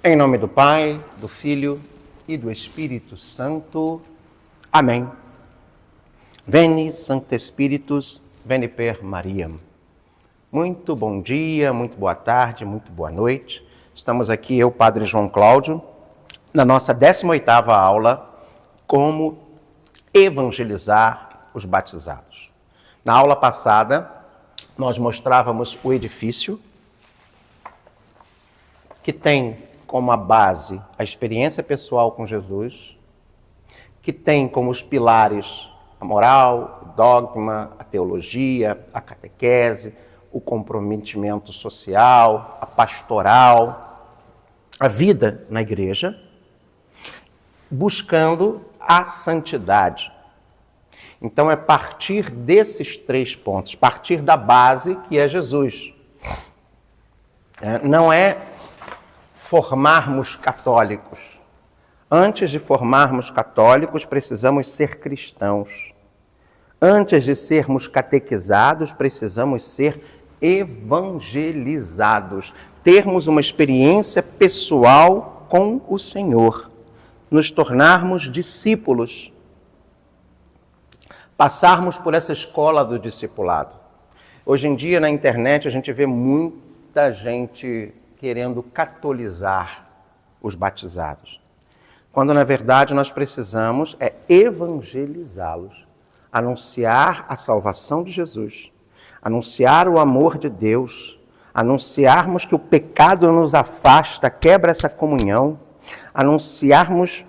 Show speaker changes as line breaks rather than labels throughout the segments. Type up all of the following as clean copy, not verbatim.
Em nome do Pai, do Filho e do Espírito Santo. Amém. Veni, Sancte Spiritus, veni per Mariam. Muito bom dia, muito boa tarde, muito boa noite. Estamos aqui, eu, Padre João Cláudio, na nossa 18ª aula, como evangelizar os batizados. Na aula passada, nós mostrávamos o edifício, que tem como a base a experiência pessoal com Jesus, que tem como os pilares a moral, o dogma, a teologia, a catequese, o comprometimento social, a pastoral, a vida na igreja, buscando a santidade. Então é partir desses 3 pontos, partir da base que é Jesus. Não é formarmos católicos. Antes de formarmos católicos, precisamos ser cristãos. Antes de sermos catequizados, precisamos ser evangelizados. Termos uma experiência pessoal com o Senhor. Nos tornarmos discípulos. Passarmos por essa escola do discipulado. Hoje em dia, na internet, a gente vê muita gente querendo catolizar os batizados. Quando, na verdade, nós precisamos evangelizá-los. Anunciar a salvação de Jesus. Anunciar o amor de Deus. Anunciarmos que o pecado nos afasta, quebra essa comunhão. Anunciarmos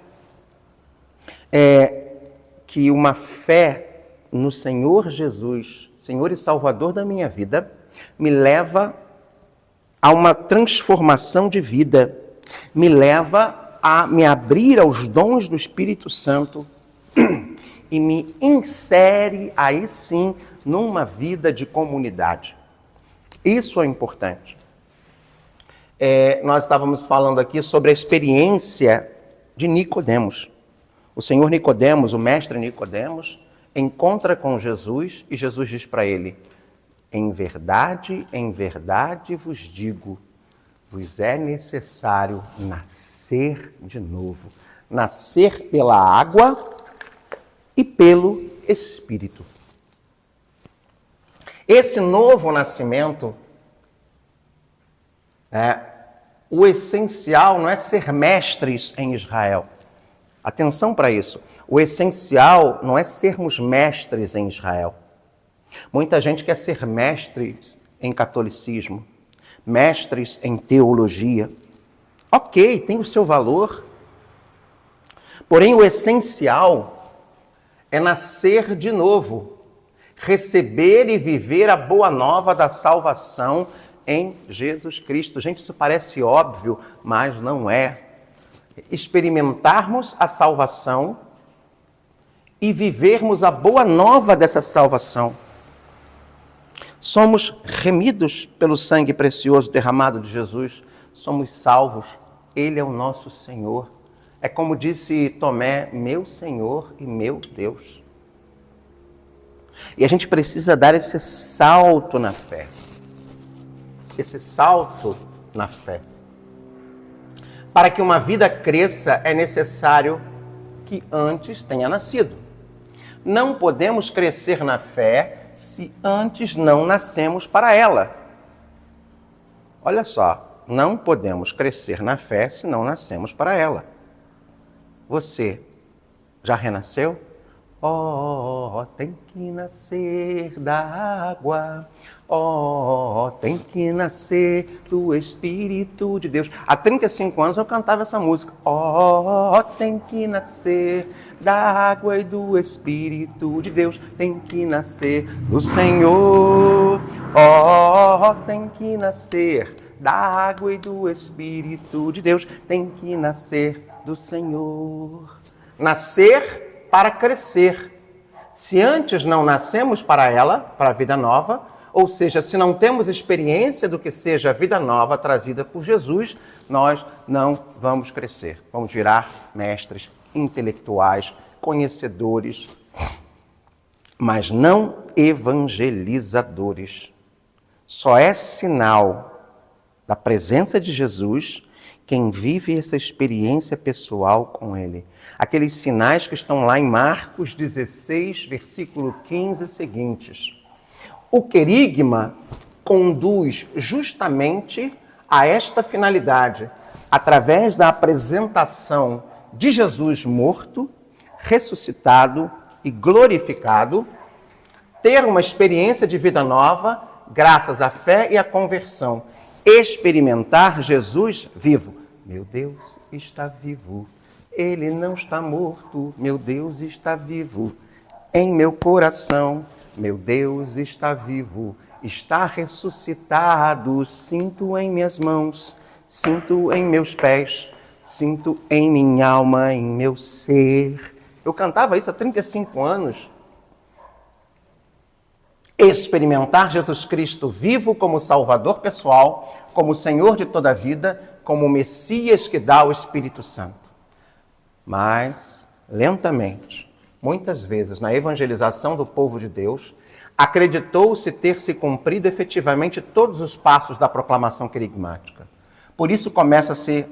que uma fé no Senhor Jesus, Senhor e Salvador da minha vida, me leva a uma transformação de vida, me leva a me abrir aos dons do Espírito Santo e me insere, aí sim, numa vida de comunidade. Isso é importante. Nós estávamos falando aqui sobre a experiência de Nicodemos. O Senhor Nicodemos, o mestre Nicodemos, encontra com Jesus e Jesus diz para ele: em verdade vos digo, vos é necessário nascer de novo. Nascer pela água e pelo Espírito. Esse novo nascimento, o essencial não é ser mestres em Israel. Atenção para isso. O essencial não é sermos mestres em Israel. Muita gente quer ser mestres em catolicismo, mestres em teologia. Ok, tem o seu valor. Porém, o essencial é nascer de novo, receber e viver a boa nova da salvação em Jesus Cristo. Gente, isso parece óbvio, mas não é. Experimentarmos a salvação e vivermos a boa nova dessa salvação. Somos remidos pelo sangue precioso derramado de Jesus, somos salvos, Ele é o nosso Senhor. É como disse Tomé, meu Senhor e meu Deus. E a gente precisa dar esse salto na fé. Esse salto na fé. Para que uma vida cresça, é necessário que antes tenha nascido. Não podemos crescer na fé se antes não nascemos para ela. Olha só, não podemos crescer na fé se não nascemos para ela. Você já renasceu? Oh, tem que nascer da água. Oh, tem que nascer do Espírito de Deus. Há 35 anos eu cantava essa música. Oh, tem que nascer da água e do Espírito de Deus. Tem que nascer do Senhor. Oh, tem que nascer da água e do Espírito de Deus. Tem que nascer do Senhor. Nascer para crescer. Se antes não nascemos para ela, para a vida nova, ou seja, se não temos experiência do que seja a vida nova trazida por Jesus, nós não vamos crescer. Vamos virar mestres, intelectuais, conhecedores, mas não evangelizadores. Só é sinal da presença de Jesus quem vive essa experiência pessoal com Ele. Aqueles sinais que estão lá em Marcos 16, versículo 15 seguintes. O querigma conduz justamente a esta finalidade, através da apresentação de Jesus morto, ressuscitado e glorificado, ter uma experiência de vida nova, graças à fé e à conversão. Experimentar Jesus vivo. Meu Deus está vivo, Ele não está morto, meu Deus está vivo. Em meu coração, meu Deus está vivo, está ressuscitado. Sinto em minhas mãos, sinto em meus pés, sinto em minha alma, em meu ser. Eu cantava isso há 35 anos. Experimentar Jesus Cristo vivo como Salvador pessoal, como Senhor de toda a vida, como o Messias que dá o Espírito Santo. Mas, lentamente, muitas vezes, na evangelização do povo de Deus, acreditou-se ter se cumprido efetivamente todos os passos da proclamação querigmática. Por isso começa-se,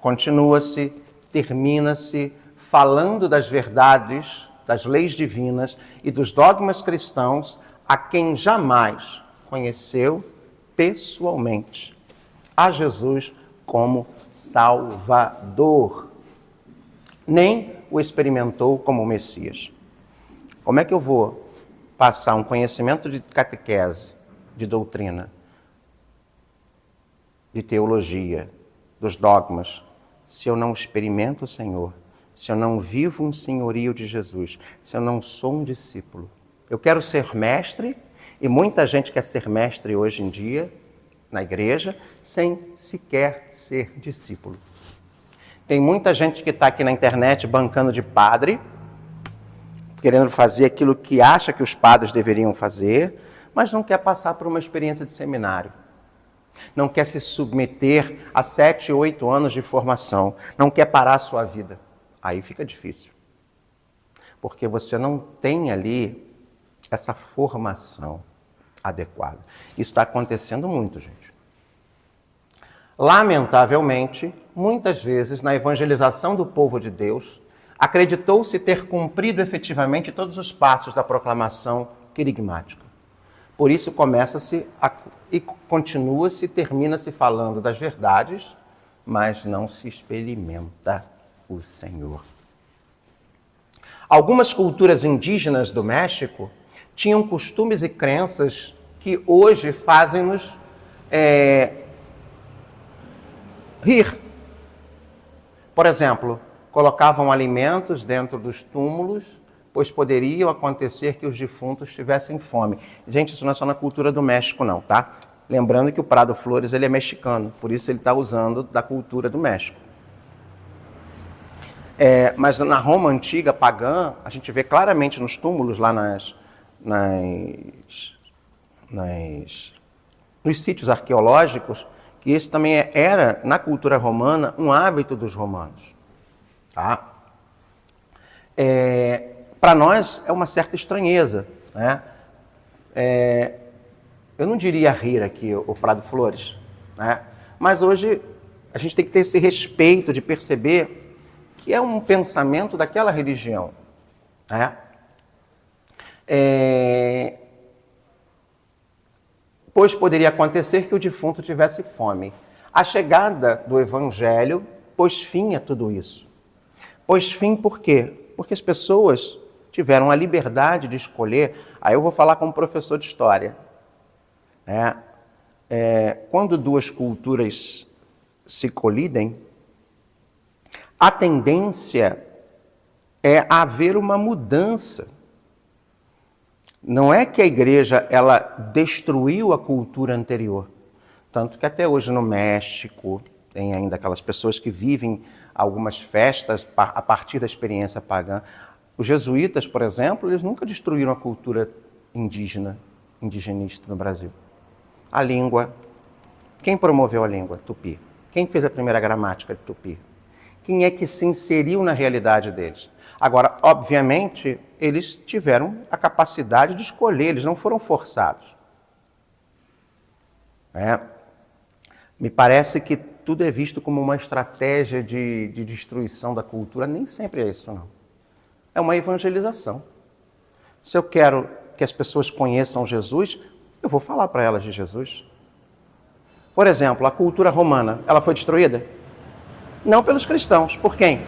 continua-se, termina-se falando das verdades, das leis divinas e dos dogmas cristãos a quem jamais conheceu pessoalmente a Jesus como Salvador, nem o experimentou como Messias. Como é que eu vou passar um conhecimento de catequese, de doutrina, de teologia, dos dogmas, se eu não experimento o Senhor, se eu não vivo um senhorio de Jesus, se eu não sou um discípulo? Eu quero ser mestre, e muita gente quer ser mestre hoje em dia, na igreja, sem sequer ser discípulo. Tem muita gente que está aqui na internet bancando de padre, querendo fazer aquilo que acha que os padres deveriam fazer, mas não quer passar por uma experiência de seminário. Não quer se submeter a 7, 8 anos de formação. Não quer parar a sua vida. Aí fica difícil. Porque você não tem ali essa formação adequada. Isso está acontecendo muito, gente. Lamentavelmente, muitas vezes, na evangelização do povo de Deus, acreditou-se ter cumprido efetivamente todos os passos da proclamação querigmática. Por isso começa-se e continua-se, termina-se falando das verdades, mas não se experimenta o Senhor. Algumas culturas indígenas do México tinham costumes e crenças que hoje fazem-nos rir. Por exemplo, colocavam alimentos dentro dos túmulos, pois poderiam acontecer que os defuntos tivessem fome. Gente, isso não é só na cultura do México, não, tá? Lembrando que o Prado Flores, ele é mexicano, por isso ele está usando da cultura do México. Mas na Roma antiga, pagã, a gente vê claramente nos túmulos, lá nos sítios arqueológicos, que esse também era, na cultura romana, um hábito dos romanos. Tá? Para nós é uma certa estranheza, né? Eu não diria rir aqui o Prado Flores, né? Mas hoje a gente tem que ter esse respeito de perceber que é um pensamento daquela religião, né? Pois poderia acontecer que o defunto tivesse fome. A chegada do Evangelho pôs fim a tudo isso. Pôs fim por quê? Porque as pessoas tiveram a liberdade de escolher. Aí eu vou falar como professor de história. Quando duas culturas se colidem, a tendência é haver uma mudança. Não é que a igreja ela destruiu a cultura anterior. Tanto que até hoje no México tem ainda aquelas pessoas que vivem algumas festas a partir da experiência pagã. Os jesuítas, por exemplo, eles nunca destruíram a cultura indigenista no Brasil. A língua. Quem promoveu a língua? Tupi. Quem fez a primeira gramática de Tupi? Quem é que se inseriu na realidade deles? Agora, obviamente, eles tiveram a capacidade de escolher, eles não foram forçados. Me parece que tudo é visto como uma estratégia de destruição da cultura. Nem sempre é isso, não. É uma evangelização. Se eu quero que as pessoas conheçam Jesus, eu vou falar para elas de Jesus. Por exemplo, a cultura romana, ela foi destruída? Não pelos cristãos. Por quem?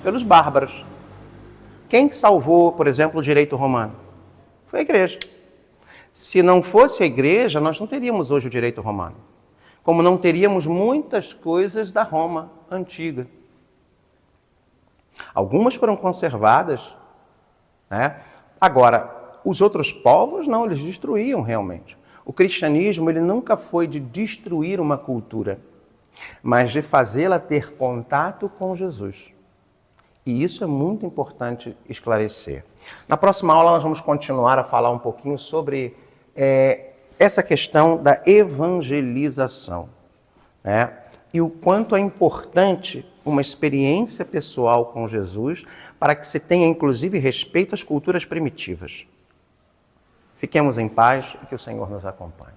Pelos bárbaros. Quem salvou, por exemplo, o direito romano? Foi a igreja. Se não fosse a igreja, nós não teríamos hoje o direito romano. Como não teríamos muitas coisas da Roma antiga. Algumas foram conservadas, né? Agora, os outros povos não, eles destruíam realmente. O cristianismo, ele nunca foi de destruir uma cultura, mas de fazê-la ter contato com Jesus. E isso é muito importante esclarecer. Na próxima aula nós vamos continuar a falar um pouquinho sobre essa questão da evangelização, né? E o quanto é importante uma experiência pessoal com Jesus para que se tenha, inclusive, respeito às culturas primitivas. Fiquemos em paz e que o Senhor nos acompanhe.